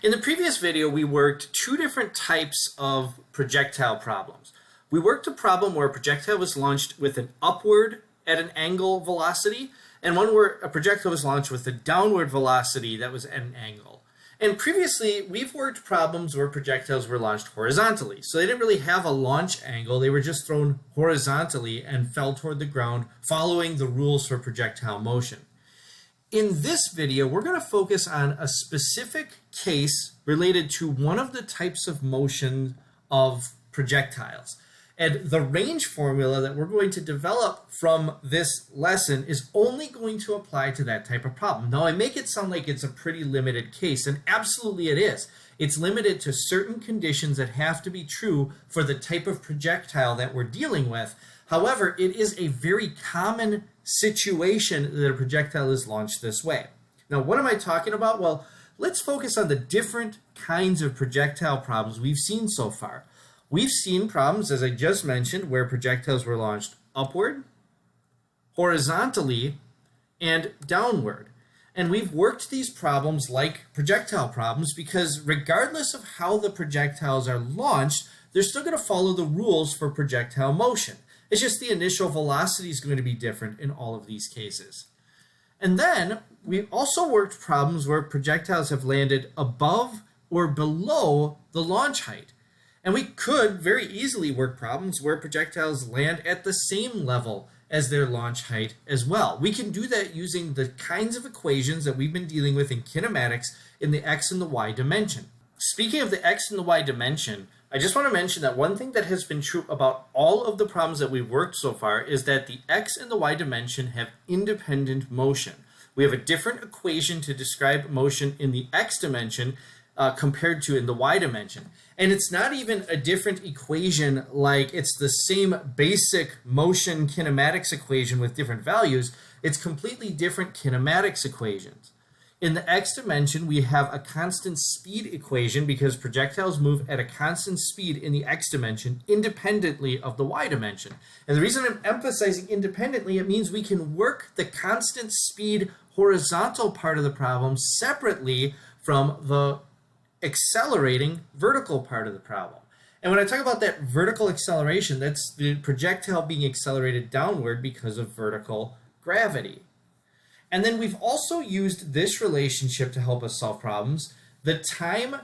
In the previous video, we worked two different types of projectile problems. We worked a problem where a projectile was launched with an upward at an angle velocity, and one where a projectile was launched with a downward velocity that was at an angle. And previously, we've worked problems where projectiles were launched horizontally. So they didn't really have a launch angle, they were just thrown horizontally and fell toward the ground, following the rules for projectile motion. In this video, we're going to focus on a specific case related to one of the types of motion of projectiles. And the range formula that we're going to develop from this lesson is only going to apply to that type of problem. Now, I make it sound like it's a pretty limited case, and absolutely it is. It's limited to certain conditions that have to be true for the type of projectile that we're dealing with. However, it is a very common situation that a projectile is launched this way. Now, what am I talking about? Well, let's focus on the different kinds of projectile problems we've seen so far. We've seen problems, as I just mentioned, where projectiles were launched upward, horizontally, and downward. And we've worked these problems like projectile problems because regardless of how the projectiles are launched, they're still going to follow the rules for projectile motion. It's just the initial velocity is going to be different in all of these cases. And then we also worked problems where projectiles have landed above or below the launch height. And we could very easily work problems where projectiles land at the same level as their launch height as well. We can do that using the kinds of equations that we've been dealing with in kinematics in the x and the y dimension. Speaking of the x and the y dimension, I just want to mention that one thing that has been true about all of the problems that we've worked so far is that the x and the y dimension have independent motion. We have a different equation to describe motion in the x dimension compared to in the y dimension. And it's not even a different equation, like it's the same basic motion kinematics equation with different values. It's completely different kinematics equations. In the x dimension, we have a constant speed equation because projectiles move at a constant speed in the x dimension independently of the y dimension. And the reason I'm emphasizing independently, it means we can work the constant speed horizontal part of the problem separately from the accelerating vertical part of the problem. And when I talk about that vertical acceleration, that's the projectile being accelerated downward because of vertical gravity. And then we've also used this relationship to help us solve problems. The time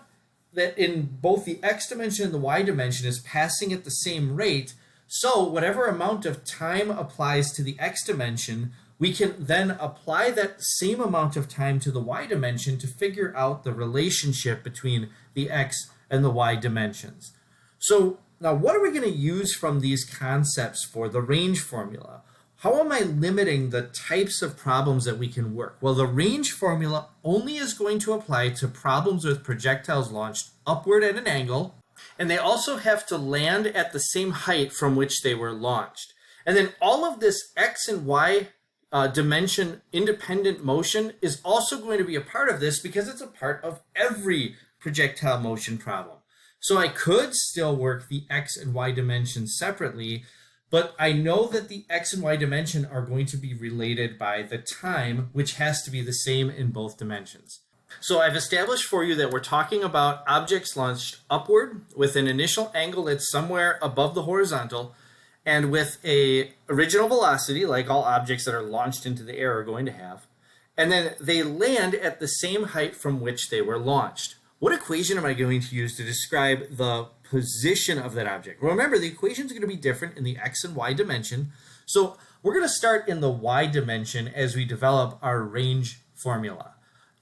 that in both the x dimension and the y dimension is passing at the same rate, so whatever amount of time applies to the x dimension, we can then apply that same amount of time to the y dimension to figure out the relationship between the x and the y dimensions. So now what are we going to use from these concepts for the range formula? How am I limiting the types of problems that we can work? Well, the range formula only is going to apply to problems with projectiles launched upward at an angle, and they also have to land at the same height from which they were launched. And then all of this x and y dimension independent motion is also going to be a part of this because it's a part of every projectile motion problem. So I could still work the x and y dimensions separately, but I know that the x and y dimension are going to be related by the time, which has to be the same in both dimensions. So I've established for you that we're talking about objects launched upward with an initial angle that's somewhere above the horizontal and with a original velocity, like all objects that are launched into the air are going to have, and then they land at the same height from which they were launched. What equation am I going to use to describe the position of that object? Well, remember, the equation is going to be different in the x and y dimension. So we're going to start in the y dimension as we develop our range formula.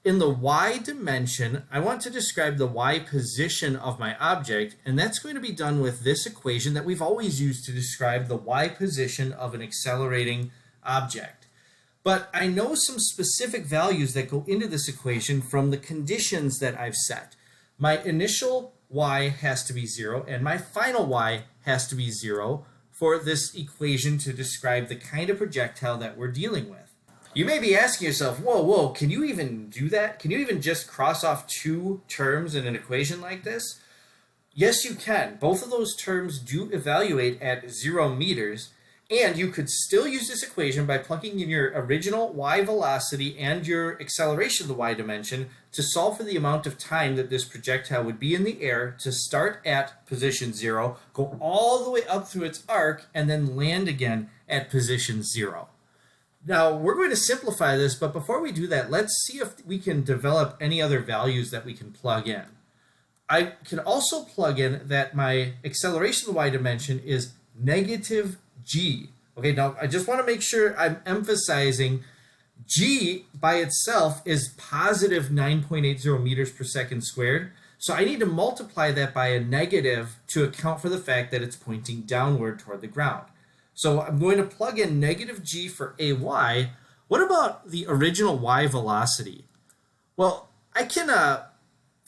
In the y dimension, I want to describe the y position of my object, and that's going to be done with this equation that we've always used to describe the y position of an accelerating object. But I know some specific values that go into this equation from the conditions that I've set. My initial y has to be 0, and my final y has to be 0 for this equation to describe the kind of projectile that we're dealing with. You may be asking yourself, whoa, can you even do that? Can you even just cross off two terms in an equation like this? Yes, you can. Both of those terms do evaluate at 0 meters, And you could still use this equation by plugging in your original y velocity and your acceleration, the y dimension, to solve for the amount of time that this projectile would be in the air to start at position 0, go all the way up through its arc, and then land again at position 0. Now, we're going to simplify this, but before we do that, let's see if we can develop any other values that we can plug in. I can also plug in that my acceleration of the y dimension is negative g. Okay, now I just want to make sure I'm emphasizing g by itself is positive 9.80 meters per second squared. So I need to multiply that by a negative to account for the fact that it's pointing downward toward the ground. So I'm going to plug in negative g for ay. What about the original y velocity? Well, I can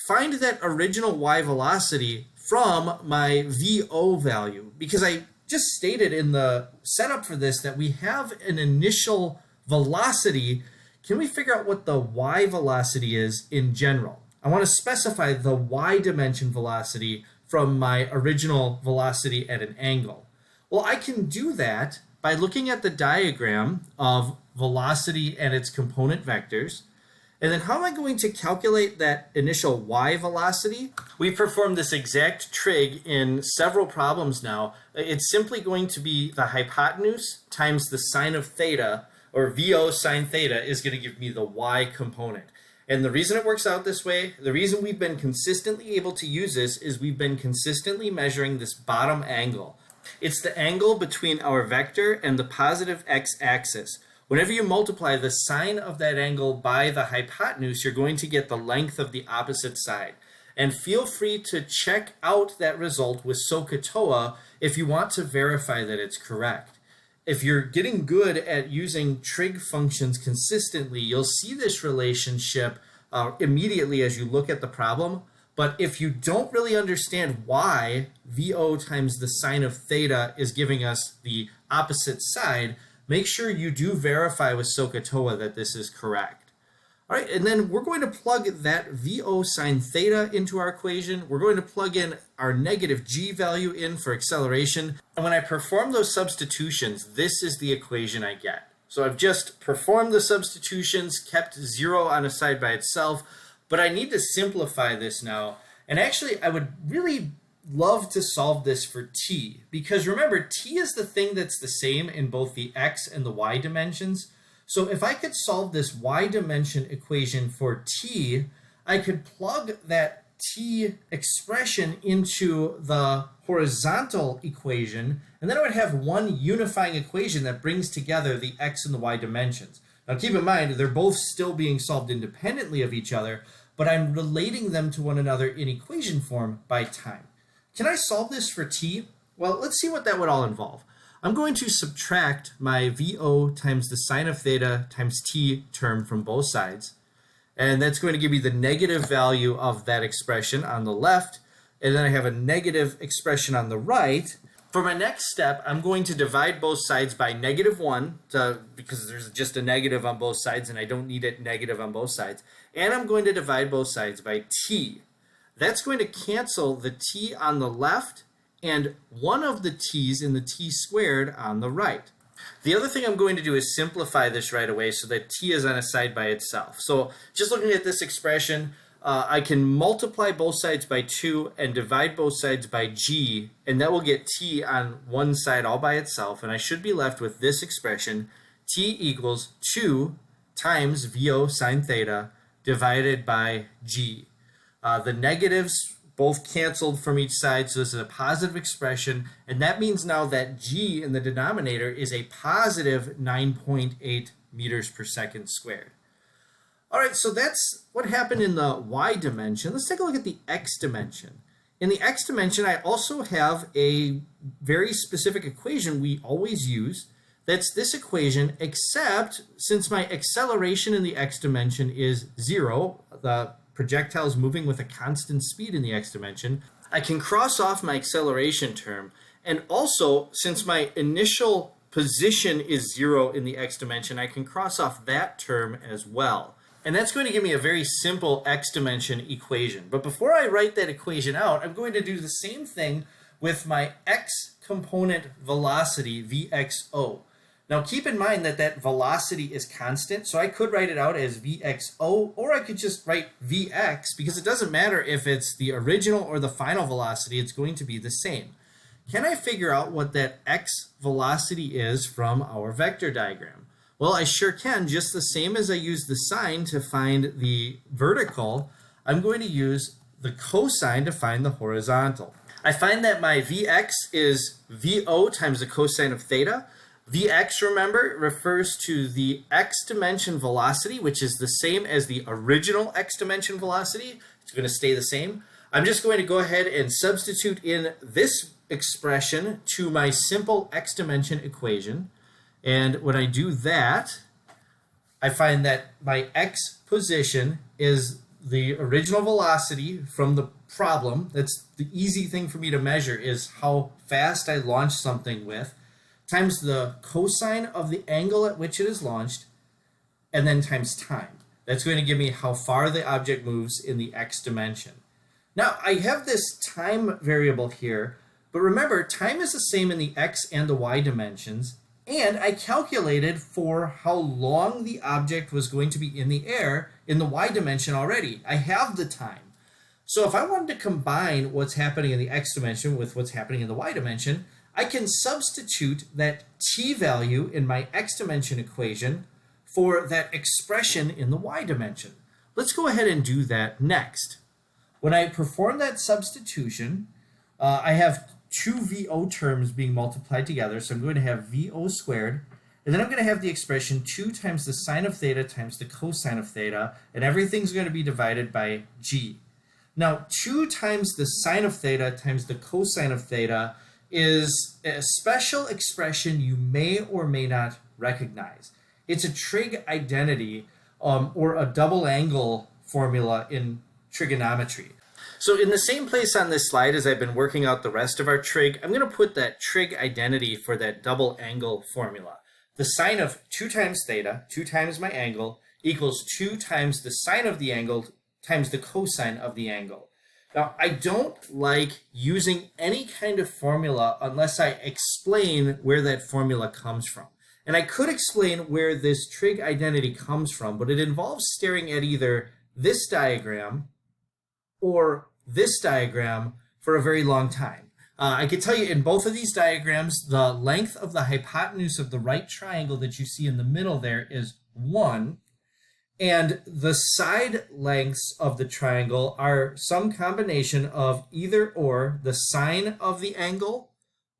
find that original y velocity from my VO value, because I just stated in the setup for this that we have an initial velocity. Can we figure out what the y velocity is in general? I want to specify the y dimension velocity from my original velocity at an angle. Well, I can do that by looking at the diagram of velocity and its component vectors. And then how am I going to calculate that initial y velocity? We've performed this exact trig in several problems now. It's simply going to be the hypotenuse times the sine of theta, or VO sine theta, is going to give me the y component. And the reason it works out this way, the reason we've been consistently able to use this is we've been consistently measuring this bottom angle. It's the angle between our vector and the positive x-axis. Whenever you multiply the sine of that angle by the hypotenuse, you're going to get the length of the opposite side. And feel free to check out that result with SOHCAHTOA if you want to verify that it's correct. If you're getting good at using trig functions consistently, you'll see this relationship immediately as you look at the problem. But if you don't really understand why VO times the sine of theta is giving us the opposite side, make sure you do verify with SOHCAHTOA that this is correct. All right, and then we're going to plug that VO sine theta into our equation. We're going to plug in our negative g value in for acceleration. And when I perform those substitutions, this is the equation I get. So I've just performed the substitutions, kept 0 on a side by itself, but I need to simplify this now. And actually, I would really love to solve this for t, because remember, t is the thing that's the same in both the x and the y dimensions. So if I could solve this y dimension equation for t, I could plug that t expression into the horizontal equation, and then I would have one unifying equation that brings together the x and the y dimensions. Now keep in mind, they're both still being solved independently of each other, but I'm relating them to one another in equation form by time. Can I solve this for t? Well, let's see what that would all involve. I'm going to subtract my VO times the sine of theta times t term from both sides. And that's going to give me the negative value of that expression on the left. And then I have a negative expression on the right. For my next step, I'm going to divide both sides by -1 because there's just a negative on both sides and I don't need it negative on both sides. And I'm going to divide both sides by t. That's going to cancel the t on the left and one of the t's in the t squared on the right. The other thing I'm going to do is simplify this right away so that t is on a side by itself. So just looking at this expression, I can multiply both sides by 2 and divide both sides by g, and that will get t on one side all by itself, and I should be left with this expression, t equals 2 times VO sine theta divided by g. The negatives both canceled from each side, so this is a positive expression, and that means now that g in the denominator is a positive 9.8 meters per second squared. All right, so that's what happened in the y dimension. Let's take a look at the x dimension. In the x dimension, I also have a very specific equation we always use. That's this equation, except since my acceleration in the x dimension is 0, the projectile is moving with a constant speed in the x dimension, I can cross off my acceleration term. And also, since my initial position is 0 in the x dimension, I can cross off that term as well. And that's going to give me a very simple x dimension equation. But before I write that equation out, I'm going to do the same thing with my x component velocity, Vxo. Now keep in mind that that velocity is constant, so I could write it out as Vxo, or I could just write Vx, because it doesn't matter if it's the original or the final velocity, it's going to be the same. Can I figure out what that x velocity is from our vector diagram? Well, I sure can. Just the same as I use the sine to find the vertical, I'm going to use the cosine to find the horizontal. I find that my Vx is Vo times the cosine of theta. Vx, remember, refers to the x dimension velocity, which is the same as the original x dimension velocity. It's going to stay the same. I'm just going to go ahead and substitute in this expression to my simple x dimension equation. And when I do that, I find that my x position is the original velocity from the problem. That's the easy thing for me to measure, is how fast I launch something with, times the cosine of the angle at which it is launched, and then times time. That's going to give me how far the object moves in the x dimension. Now, I have this time variable here, but remember, time is the same in the x and the y dimensions, and I calculated for how long the object was going to be in the air in the y dimension already. I have the time. So if I wanted to combine what's happening in the x dimension with what's happening in the y dimension, I can substitute that t value in my x dimension equation for that expression in the y dimension. Let's go ahead and do that next. When I perform that substitution, I have two VO terms being multiplied together, so I'm going to have VO squared, and then I'm going to have the expression 2 times the sine of theta times the cosine of theta, and everything's going to be divided by g. Now, 2 times the sine of theta times the cosine of theta is a special expression you may or may not recognize. It's a trig identity, or a double angle formula in trigonometry. So in the same place on this slide as I've been working out the rest of our trig, I'm going to put that trig identity for that double angle formula. The sine of 2 times theta, 2 times my angle, equals 2 times the sine of the angle times the cosine of the angle. Now, I don't like using any kind of formula unless I explain where that formula comes from. And I could explain where this trig identity comes from, but it involves staring at either this diagram or this diagram for a very long time. I can tell you in both of these diagrams, the length of the hypotenuse of the right triangle that you see in the middle there is 1, and the side lengths of the triangle are some combination of either or the sine of the angle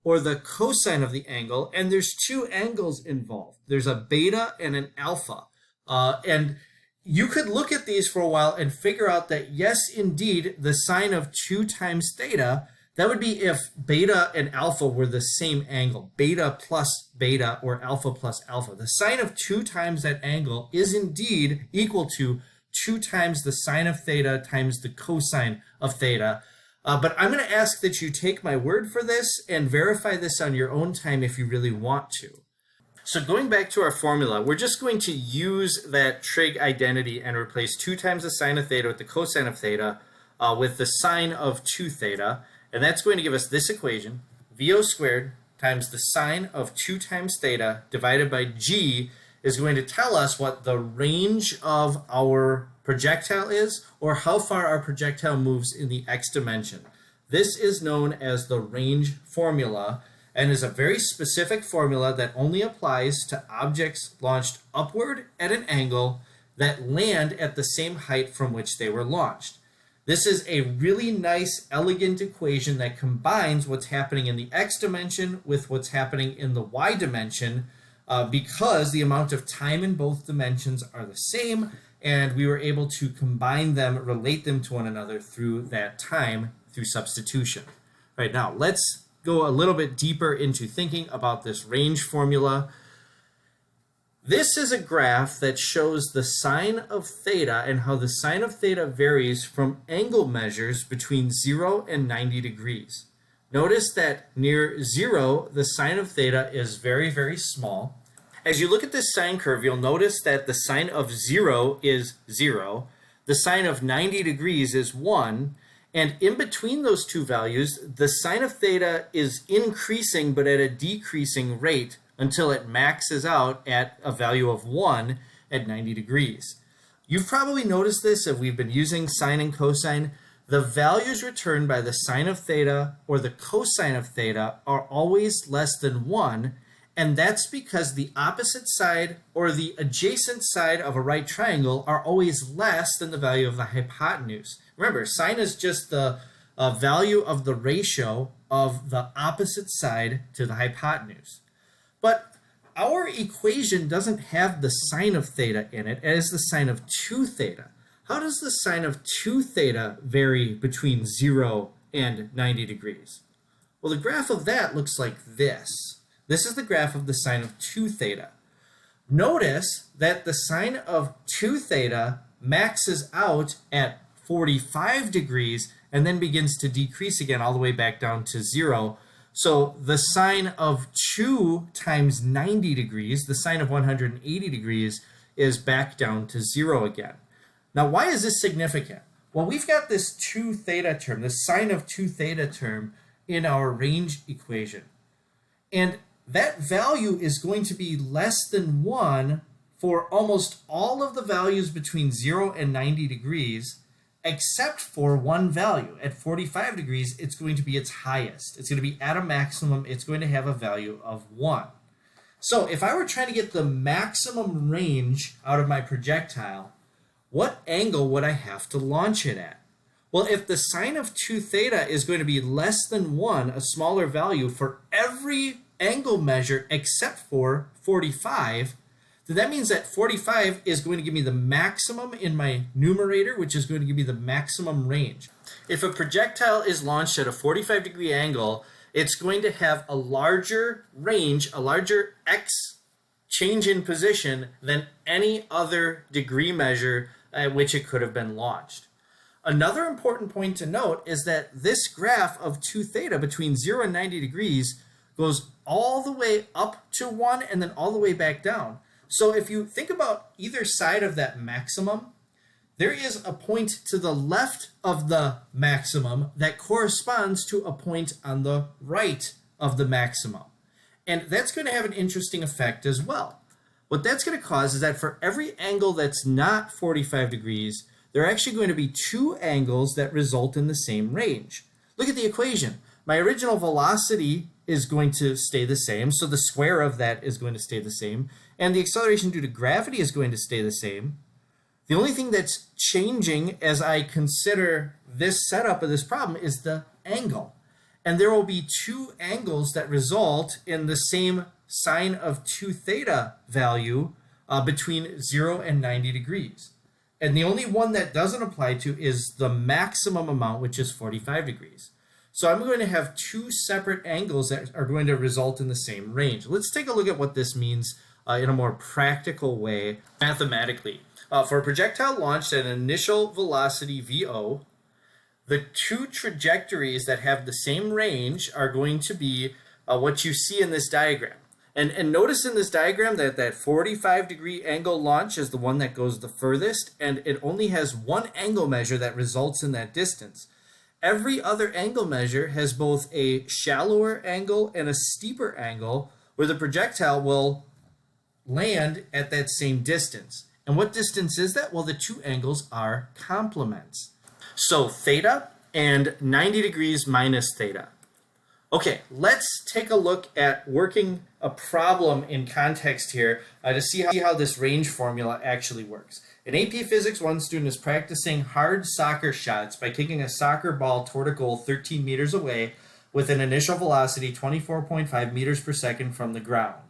or the cosine of the angle, and there's 2 angles involved. There's a beta and an alpha, and you could look at these for a while and figure out that, yes, indeed, the sine of 2 times theta, that would be if beta and alpha were the same angle, beta plus beta or alpha plus alpha. The sine of 2 times that angle is indeed equal to 2 times the sine of theta times the cosine of theta. But I'm going to ask that you take my word for this and verify this on your own time if you really want to. So going back to our formula, we're just going to use that trig identity and replace 2 times the sine of theta with the cosine of theta with the sine of 2 theta. And that's going to give us this equation, VO squared times the sine of 2 times theta divided by g is going to tell us what the range of our projectile is, or how far our projectile moves in the x dimension. This is known as the range formula, and is a very specific formula that only applies to objects launched upward at an angle that land at the same height from which they were launched. This is a really nice, elegant equation that combines what's happening in the x dimension with what's happening in the y dimension, because the amount of time in both dimensions are the same, and we were able to combine them, relate them to one another through that time, through substitution. All right, now let's go a little bit deeper into thinking about this range formula. This is a graph that shows the sine of theta and how the sine of theta varies from angle measures between 0 and 90 degrees. Notice that near 0, the sine of theta is very, very small. As you look at this sine curve, you'll notice that the sine of 0 is 0, the sine of 90 degrees is 1, And in between those two values, the sine of theta is increasing but at a decreasing rate until it maxes out at a value of 1 at 90 degrees. You've probably noticed this if we've been using sine and cosine. The values returned by the sine of theta or the cosine of theta are always less than 1, and that's because the opposite side or the adjacent side of a right triangle are always less than the value of the hypotenuse. Remember, sine is just the value of the ratio of the opposite side to the hypotenuse. But our equation doesn't have the sine of theta in it, it has the sine of 2 theta. How does the sine of 2 theta vary between 0 and 90 degrees? Well, the graph of that looks like this. This is the graph of the sine of 2 theta. Notice that the sine of 2 theta maxes out at 45 degrees and then begins to decrease again all the way back down to 0. So the sine of 2 times 90 degrees, the sine of 180 degrees, is back down to 0 again. Now, why is this significant? Well, we've got this 2 theta term, the sine of 2 theta term in our range equation. And that value is going to be less than 1 for almost all of the values between 0 and 90 degrees, except for one value. At 45 degrees, it's going to be its highest. It's going to be at a maximum. It's going to have a value of 1. So if I were trying to get the maximum range out of my projectile, what angle would I have to launch it at? Well, if the sine of 2 theta is going to be less than 1, a smaller value for every angle measure except for 45, then that means that 45 is going to give me the maximum in my numerator, which is going to give me the maximum range. If a projectile is launched at a 45 degree angle, it's going to have a larger range, a larger x change in position than any other degree measure at which it could have been launched. Another important point to note is that this graph of 2 theta between 0 and 90 degrees goes all the way up to 1 and then all the way back down. So if you think about either side of that maximum, there is a point to the left of the maximum that corresponds to a point on the right of the maximum. And that's going to have an interesting effect as well. What that's going to cause is that for every angle that's not 45 degrees, there are actually going to be 2 angles that result in the same range. Look at the equation. My original velocity is going to stay the same, so the square of that is going to stay the same, and the acceleration due to gravity is going to stay the same. The only thing that's changing as I consider this setup of this problem is the angle. And there will be 2 angles that result in the same sine of 2 theta value between 0 and 90 degrees. And the only one that doesn't apply to is the maximum amount, which is 45 degrees. So I'm going to have 2 separate angles that are going to result in the same range. Let's take a look at what this means in a more practical way mathematically. For a projectile launched at an initial velocity VO, the 2 trajectories that have the same range are going to be what you see in this diagram. And notice in this diagram that that 45 degree angle launch is the one that goes the furthest, and it only has one angle measure that results in that distance. Every other angle measure has both a shallower angle and a steeper angle where the projectile will land at that same distance. And what distance is that? Well, the 2 angles are complements. So theta and 90 degrees minus theta. Okay, let's take a look at working a problem in context here to see how this range formula actually works. An AP Physics 1 student is practicing hard soccer shots by kicking a soccer ball toward a goal 13 meters away with an initial velocity 24.5 meters per second from the ground.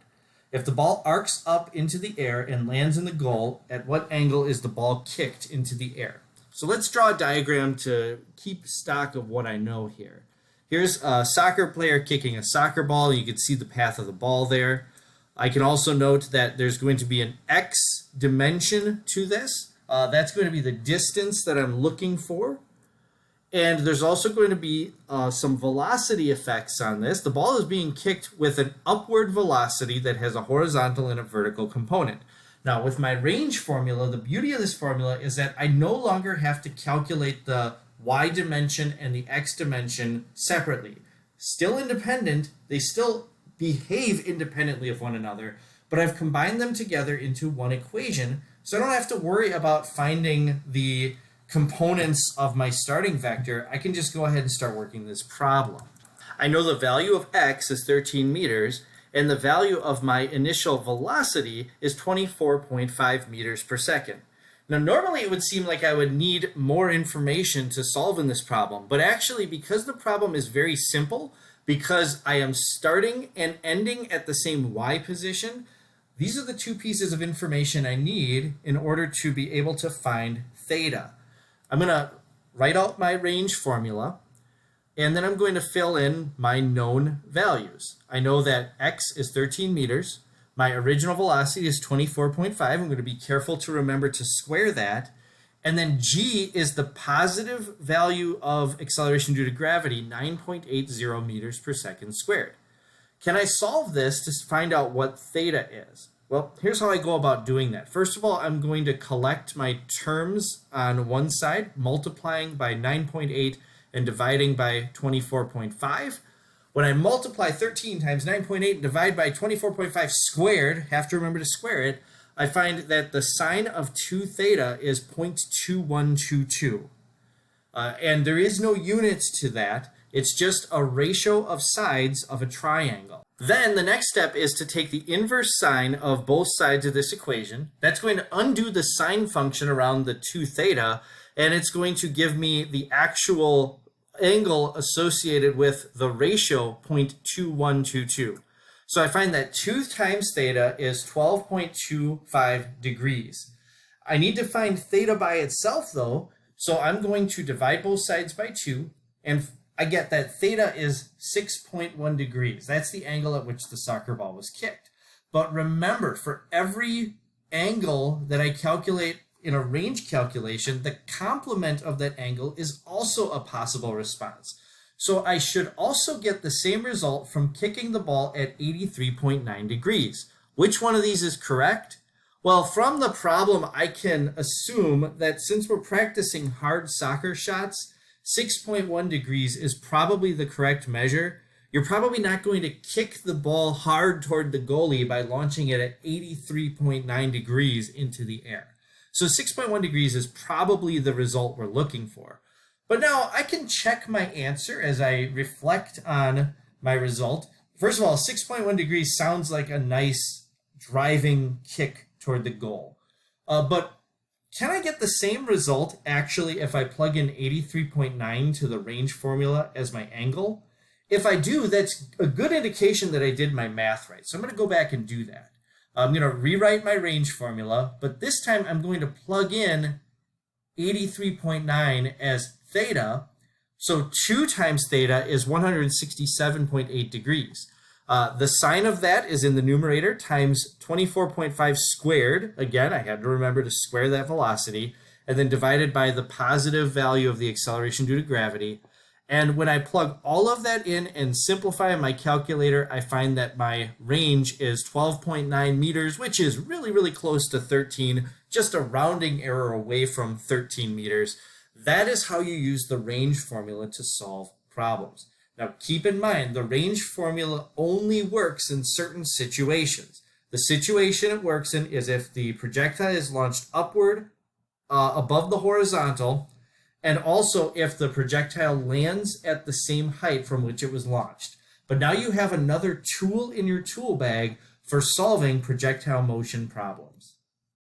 If the ball arcs up into the air and lands in the goal, at what angle is the ball kicked into the air? So let's draw a diagram to keep stock of what I know here. Here's a soccer player kicking a soccer ball. You can see the path of the ball there. I can also note that there's going to be an x dimension to this. That's going to be the distance that I'm looking for. And there's also going to be some velocity effects on this. The ball is being kicked with an upward velocity that has a horizontal and a vertical component. Now, with my range formula, the beauty of this formula is that I no longer have to calculate the y dimension and the x dimension separately. Still independent, they still behave independently of one another, but I've combined them together into one equation, so I don't have to worry about finding the components of my starting vector. I can just go ahead and start working this problem. I know the value of x is 13 meters, and the value of my initial velocity is 24.5 meters per second. Now, normally it would seem like I would need more information to solve in this problem, but actually, because the problem is very simple, because I am starting and ending at the same y position, these are the two pieces of information I need in order to be able to find theta. I'm going to write out my range formula, and then I'm going to fill in my known values. I know that x is 13 meters. My original velocity is 24.5. I'm going to be careful to remember to square that. And then g is the positive value of acceleration due to gravity, 9.80 meters per second squared. Can I solve this to find out what theta is? Well, here's how I go about doing that. First of all, I'm going to collect my terms on one side, multiplying by 9.8 and dividing by 24.5. When I multiply 13 times 9.8 and divide by 24.5 squared, have to remember to square it, I find that the sine of 2 theta is 0.2122. And there is no units to that. It's just a ratio of sides of a triangle. Then the next step is to take the inverse sine of both sides of this equation. That's going to undo the sine function around the 2 theta, and it's going to give me the actual angle associated with the ratio 0.2122. So I find that 2 times theta is 12.25 degrees. I need to find theta by itself though, so I'm going to divide both sides by 2, and I get that theta is 6.1 degrees. That's the angle at which the soccer ball was kicked. But remember, for every angle that I calculate in a range calculation, the complement of that angle is also a possible response. So I should also get the same result from kicking the ball at 83.9 degrees. Which one of these is correct? Well, from the problem, I can assume that since we're practicing hard soccer shots, 6.1 degrees is probably the correct measure. You're probably not going to kick the ball hard toward the goalie by launching it at 83.9 degrees into the air. So 6.1 degrees is probably the result we're looking for. But now I can check my answer as I reflect on my result. First of all, 6.1 degrees sounds like a nice driving kick toward the goal. But can I get the same result actually if I plug in 83.9 to the range formula as my angle? If I do, that's a good indication that I did my math right. So I'm going to go back and do that. I'm going to rewrite my range formula, but this time I'm going to plug in 83.9 as theta. So 2 times theta is 167.8 degrees. The sine of that is in the numerator times 24.5 squared. Again, I had to remember to square that velocity, and then divided by the positive value of the acceleration due to gravity. And when I plug all of that in and simplify my calculator, I find that my range is 12.9 meters, which is really, really close to 13, just a rounding error away from 13 meters. That is how you use the range formula to solve problems. Now, keep in mind, the range formula only works in certain situations. The situation it works in is if the projectile is launched upward above the horizontal, and also if the projectile lands at the same height from which it was launched. But now you have another tool in your tool bag for solving projectile motion problems.